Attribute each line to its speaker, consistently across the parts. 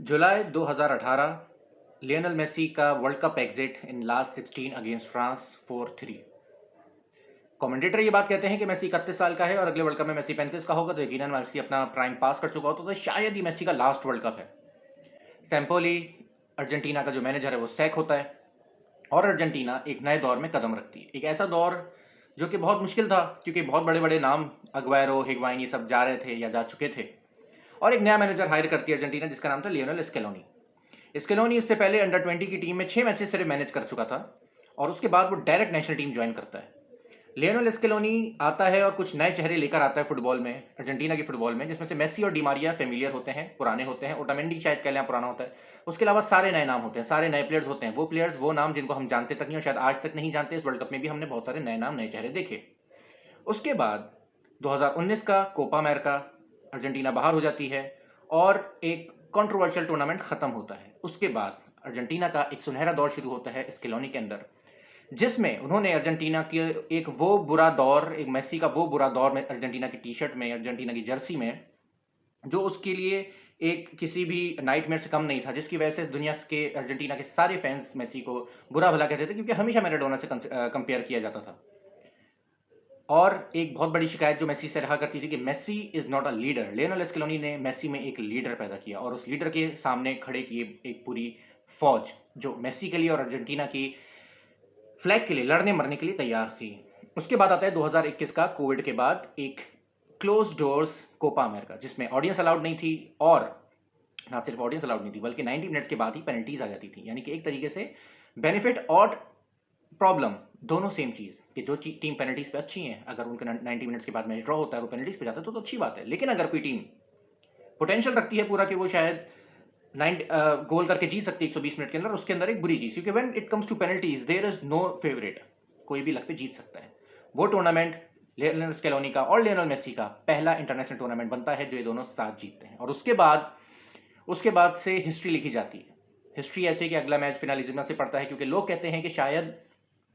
Speaker 1: जुलाई 2018 Lionel Messi का world cup exit in last 16 against France 4-3। Commentator ये बात कहते हैं कि मेसी 31 साल का है और अगले वर्ल्ड कप में मेसी 35 का होगा, तो यकीनन मेसी अपना प्राइम पास कर चुका होता, तो शायद ही मेसी का लास्ट वर्ल्ड कप है। सैम्पोली अर्जेंटीना का जो मैनेजर है वो सैक होता है और अर्जेंटीना एक नए दौर में कदम रखती है। एक ऐसा दौर जो कि बहुत मुश्किल था, क्योंकि बहुत बड़े बड़े नाम अग्वायरो, हिगवाइन, ये सब जा रहे थे या जा चुके थे, और एक नया मैनेजर हायर करती है अर्जेंटीना, जिसका नाम था लियोनेल स्केलोनी। स्केलोनी इससे पहले अंडर 20 की टीम में 6 मैचेस सिर्फ मैनेज कर चुका था और उसके बाद वो डायरेक्ट नेशनल टीम ज्वाइन करता है। लियोनेल स्केलोनी आता है और कुछ नए चेहरे लेकर आता है फुटबॉल में, अर्जेंटीना की फुटबॉल में, जिसमें से मेसी और डिमारिया फेमिलियर होते हैं, पुराने होते हैं। ओटामेंडी शायद कह लें पुराना होता है। उसके अलावा सारे नए नाम होते हैं, सारे नए प्लेयर्स होते हैं, वो प्लेयर्स, वो नाम जिनको हम जानते तक नहीं और शायद आज तक नहीं जानते। इस वर्ल्ड कप में भी हमने बहुत सारे नए नाम, नए चेहरे देखे। उसके बाद 2019 का कोपा अमेरिका, अर्जेंटीना बाहर हो जाती है और एक कंट्रोवर्शियल टूर्नामेंट खत्म होता है। उसके बाद अर्जेंटीना का एक सुनहरा दौर शुरू होता है स्केलोनी के अंदर, जिसमें उन्होंने अर्जेंटीना के एक वो बुरा दौर, एक मेसी का वो बुरा दौर में अर्जेंटीना की टी शर्ट में, अर्जेंटीना की जर्सी में, जो उसके लिए एक किसी भी नाइटमेयर से कम नहीं था, जिसकी वजह से दुनिया के अर्जेंटीना के सारे फैंस मेसी को बुरा भला कहते थे, क्योंकि हमेशा मैराडोना से कंपेयर किया जाता था। और एक बहुत बड़ी शिकायत जो मेसी से रहा करती थी कि Messi is not a leader. Lionel Scaloni ने मेसी में एक लीडर पैदा किया और उस लीडर के सामने खड़े किए एक पूरी फौज, जो मेसी के लिए और अर्जेंटीना की फ्लैग के लिए लड़ने मरने के लिए तैयार थी। उसके बाद आता है 2021 का, कोविड के बाद एक क्लोज डोर्स कोपा अमेरिका, जिसमें ऑडियंस अलाउड नहीं थी, और ना सिर्फ ऑडियंस अलाउड नहीं थी बल्कि 90 मिनट्स के बाद ही पेनल्टीज आ जाती थी। यानी कि एक तरीके से बेनिफिट और प्रॉब्लम दोनों सेम चीज, कि जो टीम पेनल्टीज पे अच्छी है, अगर उनका 90 मिनट्स के बाद मैच ड्रॉ होता है और वो पेनल्टीज पे जाता है तो अच्छी बात है। लेकिन अगर कोई टीम पोटेंशियल रखती है पूरा कि वो शायद 9 गोल करके जीत सकती है 120 मिनट के अंदर, उसके अंदर एक बुरी चीज, क्योंकि when it comes to penalties there is no favourite, कोई भी लक पे जीत सकता है। वो टूर्नामेंट लियोनेल स्केलोनी का और लियोनेल मेसी का पहला इंटरनेशनल टूर्नामेंट बनता है जो ये दोनों साथ जीतते हैं, और उसके बाद से हिस्ट्री लिखी जाती है। हिस्ट्री ऐसे कि अगला मैच फिनालिज्म से पड़ता है, क्योंकि लोग कहते हैं कि शायद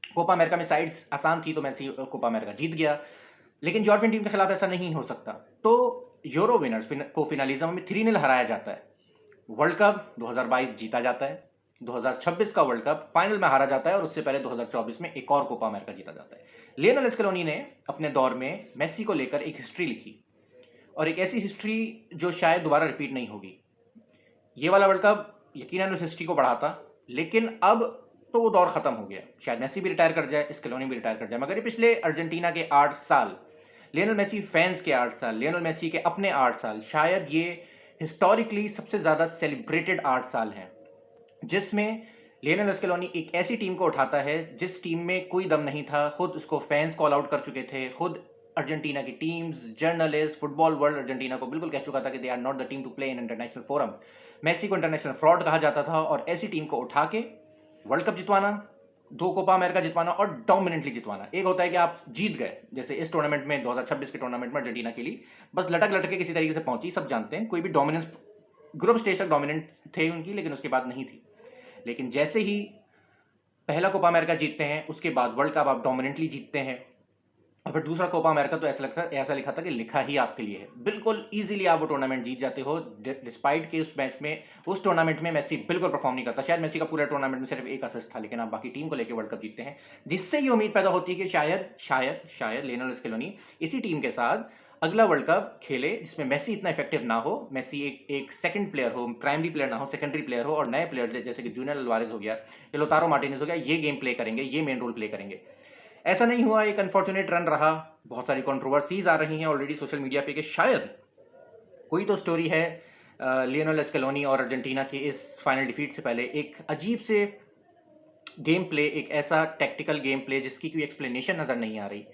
Speaker 1: कोपा अमेरिका में साइड्स आसान थी तो मेसी कोपा अमेरिका जीत गया, लेकिन जॉर्जियन टीम के खिलाफ ऐसा नहीं हो सकता। तो यूरो विनर्स को फिनालिज्म में 3-0 हराया जाता है। वर्ल्ड कप 2022 जीता जाता है, 2026 का वर्ल्ड कप फाइनल में हारा जाता है, और उससे पहले 2024 में एक और कोपा अमेरिका जीता जाता है। लियोनेल स्केलोनी ने अपने दौर में मेसी को लेकर एक हिस्ट्री लिखी, और एक ऐसी हिस्ट्री जो शायद दोबारा रिपीट नहीं होगी। ये वाला वर्ल्ड कप यकीनन उस हिस्ट्री को बढ़ाता, लेकिन अब तो वो दौर खत्म हो गया। शायद मेसी भी रिटायर कर जाए, स्केलोनी भी रिटायर कर जाए, मगर ये पिछले अर्जेंटीना के 8 साल, लियोनेल मेसी फैंस के 8 साल, लियोनेल मेसी के अपने 8 साल, शायद ये हिस्टोरिकली सबसे ज्यादा सेलिब्रेटेड 8 साल हैं, जिसमें लियोनेल स्केलोनी एक ऐसी टीम को उठाता है जिस टीम में कोई दम नहीं था। खुद उसको फैंस कॉल आउट कर चुके थे, खुद अर्जेंटीना की teams, journalist, football world Argentina को बिल्कुल कह चुका था कि they are not the team to play in international forum. Messi को इंटरनेशनल फ्रॉड कहा जाता था, और ऐसी टीम को उठा के वर्ल्ड कप जितवाना, 2 कोपा अमेरिका जितवाना और डोमिनेंटली जितवाना। एक होता है कि आप जीत गए, जैसे इस टूर्नामेंट में 2026 के टूर्नामेंट में अर्जेंटीना के लिए बस लटक लटक के किसी तरीके से पहुंची, सब जानते हैं, कोई भी डोमिनेंस, ग्रुप स्टेज तक डोमिनेंट थे उनकी, लेकिन उसके बाद नहीं थी। लेकिन जैसे ही पहला कोपा अमेरिका जीतते हैं, उसके बाद वर्ल्ड कप आप डोमिनेंटली जीतते हैं, और फिर दूसरा कोपा अमेरिका तो ऐसा लिखा था कि लिखा ही आपके लिए है। बिल्कुल इजीली आप वो टूर्नामेंट जीत जाते हो, डिस्पाइट कि उस मैच में, उस टूर्नामेंट में मेसी बिल्कुल परफॉर्म नहीं करता। शायद मेसी का पूरे टूर्नामेंट में सिर्फ एक असिस्ट था, लेकिन आप बाकी टीम को लेकर वर्ल्ड कप जीतते हैं, जिससे ये उम्मीद पैदा होती है कि शायद शायद शायद लियोनेल स्केलोनी इसी टीम के साथ अगला वर्ल्ड कप खेले, जिसमें मेसी इतना इफेक्टिव ना हो, मेसी एक सेकंड प्लेयर हो, प्राइमरी प्लेयर ना हो, सेकेंडरी प्लेयर हो, और नए प्लेयर जैसे कि जूनियर अल्वारेज हो गया या लोतारो मार्टिनेज हो गया, ये गेम प्ले करेंगे, ये मेन रोल प्ले करेंगे। ऐसा नहीं हुआ, एक अनफॉर्चुनेट रन रहा। बहुत सारी कंट्रोवर्सीज आ रही हैं ऑलरेडी सोशल मीडिया पे कि शायद कोई तो स्टोरी है लियोनेल स्केलोनी और अर्जेंटीना की इस फाइनल डिफीट से पहले, एक अजीब से गेम प्ले, एक ऐसा टैक्टिकल गेम प्ले जिसकी कोई एक्सप्लेनेशन नजर नहीं आ रही।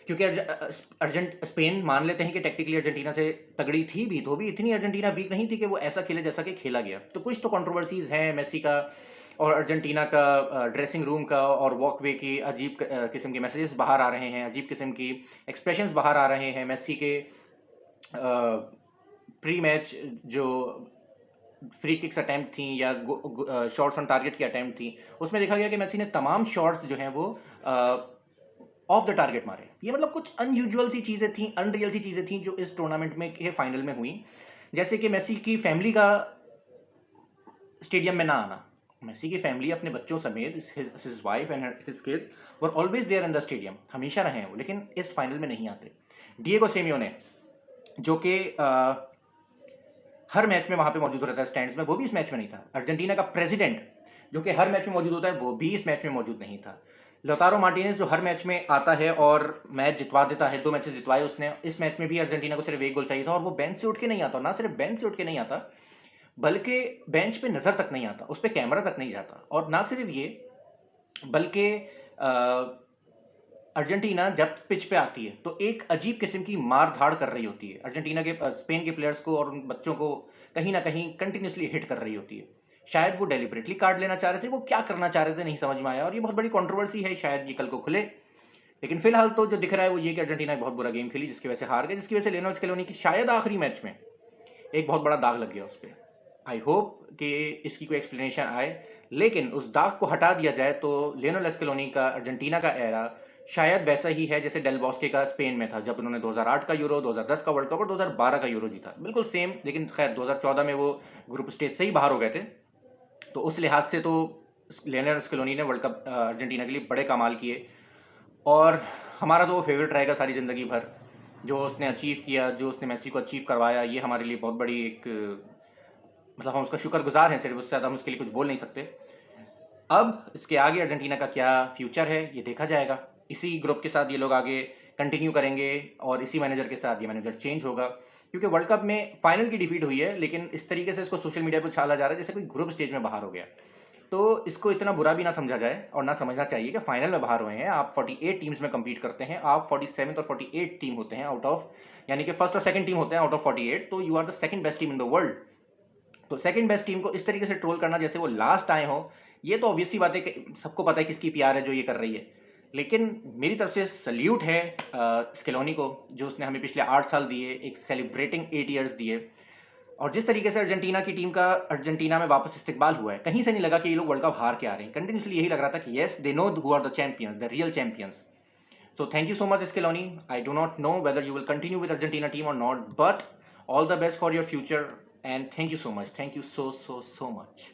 Speaker 1: क्योंकि स्पेन मान लेते हैं कि टेक्निकली अर्जेंटीना से तगड़ी थी भी, तो भी इतनी अर्जेंटीना वीक नहीं थी कि वो ऐसा खेले जैसा कि खेला गया। तो कुछ तो कंट्रोवर्सीज हैं मेसी का और अर्जेंटीना का ड्रेसिंग रूम का और वॉकवे की, अजीब किस्म के मैसेजेस बाहर आ रहे हैं, अजीब किस्म की एक्सप्रेशंस बाहर आ रहे हैं। मेसी के प्री मैच जो फ्री किक्स अटैम्प्ट थी या शॉट्स ऑन टारगेट की अटैम्प्ट थी, उसमें देखा गया कि मेसी ने तमाम शॉट्स जो हैं वो ऑफ द टारगेट मारे। ये मतलब कुछ अनयूजुअल सी चीज़ें थी, अनरियल सी चीज़ें थी जो इस टूर्नामेंट में के फाइनल में हुई। जैसे कि मेसी की फैमिली का स्टेडियम में ना आना। मेसी की फैमिली अपने बच्चों समेत, his wife and his kids were always there in the stadium, हमेशा रहे हैं वो, लेकिन इस फाइनल में नहीं आते। डिएगो सिमियोने जो कि हर मैच में वहां पे मौजूद रहता है स्टैंड्स में, वो भी इस मैच में नहीं था। अर्जेंटीना का प्रेसिडेंट जो कि हर मैच में मौजूद होता है, वो भी इस मैच में मौजूद नहीं था। लोतारो मार्टिनेज जो हर मैच में आता है और मैच जितवा देता है, 2 मैचेस जितवाए उसने, इस मैच में भी अर्जेंटीना को सिर्फ 1 गोल चाहिए था, और वो बेंच से उठ के नहीं आता, ना सिर्फ बेंच से उठ के नहीं आता, बल्कि बेंच पे नज़र तक नहीं आता, उस पे कैमरा तक नहीं जाता। और ना सिर्फ ये, बल्कि अर्जेंटीना जब पिच पे आती है तो एक अजीब किस्म की मार धाड़ कर रही होती है, अर्जेंटीना के स्पेन के प्लेयर्स को और उन बच्चों को कहीं ना कहीं कंटिन्यूसली हिट कर रही होती है। शायद वो डेलिबरेटली कार्ड लेना चाह रहे थे, वो क्या करना चाह रहे थे नहीं समझ में आया, और ये बहुत बड़ी कंट्रोवर्सी है, शायद ये कल को खुले। लेकिन फिलहाल तो जो दिख रहा है वो ये कि अर्जेंटीना एक बहुत बुरा गेम खेली, जिसकी वजह से हार गए, जिसकी वजह से लियोनेल स्केलोनी की शायद आखिरी मैच में एक बहुत बड़ा दाग लग गया उस पर। आई होप कि इसकी कोई एक्सप्लेनेशन आए, लेकिन उस दाग को हटा दिया जाए तो लियोनेल स्केलोनी का अर्जेंटीना का एरा शायद वैसा ही है जैसे डेल बॉस्के का स्पेन में था, जब उन्होंने 2008 का यूरो, 2010 का वर्ल्ड कप और 2012 का यूरो जीता, बिल्कुल सेम। लेकिन खैर 2014 में वो ग्रुप स्टेज से ही बाहर हो गए थे, तो उस लिहाज से तो लियोनेल स्केलोनी ने वर्ल्ड कप अर्जेंटीना के लिए बड़े कमाल किए, और हमारा तो वो फेवरेट रहेगा सारी ज़िंदगी भर। जो उसने अचीव किया, जो उसने मेसी को अचीव करवाया, ये हमारे लिए बहुत बड़ी एक, मतलब हम उसका शुक्रगुजार हैं सिर्फ, उससे ज़्यादा हम उसके लिए कुछ बोल नहीं सकते। अब इसके आगे अर्जेंटीना का क्या फ्यूचर है ये देखा जाएगा। इसी ग्रुप के साथ ये लोग आगे कंटिन्यू करेंगे और इसी मैनेजर के साथ ये मैनेजर चेंज होगा, क्योंकि वर्ल्ड कप में फाइनल की डिफीट हुई है, लेकिन इस तरीके से इसको सोशल मीडिया पर छाला जा रहा है जैसे कोई ग्रुप स्टेज में बाहर हो गया। तो इसको इतना बुरा भी ना समझा जाए और ना समझना चाहिए कि फाइनल में बाहर हुए हैं। आप 48 टीम्स में compete करते हैं, आप 47 और 48 टीम होते हैं आउट ऑफ, यानी कि फर्स्ट और सेकंड टीम होते हैं आउट ऑफ 48, तो you are the second best team in the world. तो सेकंड बेस्ट टीम को इस तरीके से ट्रोल करना जैसे वो लास्ट आए हो, ये तो ऑब्वियसली बात है कि सबको पता है किसकी प्यार है जो ये कर रही है। लेकिन मेरी तरफ से सल्यूट है स्केलोनी को, जो उसने हमें पिछले 8 साल दिए, एक सेलिब्रेटिंग 8 ईयर्स दिए, और जिस तरीके से अर्जेंटीना की टीम का अर्जेंटीना में वापस इस्तिकबाल हुआ है, कहीं से नहीं लगा कि ये लोग वर्ल्ड कप हार के आ रहे हैं। कंटिन्यूसली यही लग रहा था कि yes they know who are the champions, the real champions. So thank you so much, Scaloni. I do not know whether you will continue with Argentina team or not, but all the best for your future, and thank you so much. Thank you so much.